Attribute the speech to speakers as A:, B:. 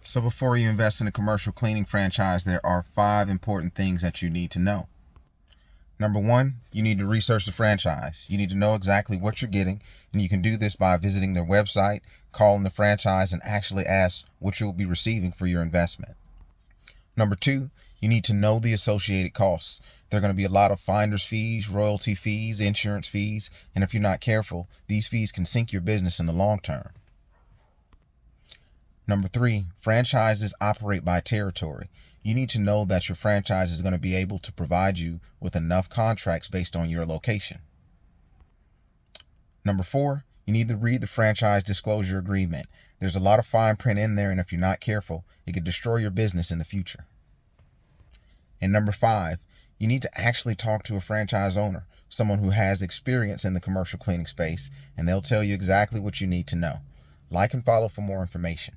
A: So before you invest in a commercial cleaning franchise, there are 5 important things that you need to know. Number 1, you need to research the franchise. You need to know exactly what you're getting, and you can do this by visiting their website, calling the franchise, and actually ask what you'll be receiving for your investment. Number 2, you need to know the associated costs. There are going to be a lot of finder's fees, royalty fees, insurance fees, and if you're not careful, these fees can sink your business in the long term. Number 3, franchises operate by territory. You need to know that your franchise is going to be able to provide you with enough contracts based on your location. Number 4, you need to read the franchise disclosure agreement. There's a lot of fine print in there, and if you're not careful, it could destroy your business in the future. And number 5, you need to actually talk to a franchise owner, someone who has experience in the commercial cleaning space, and they'll tell you exactly what you need to know. Like and follow for more information.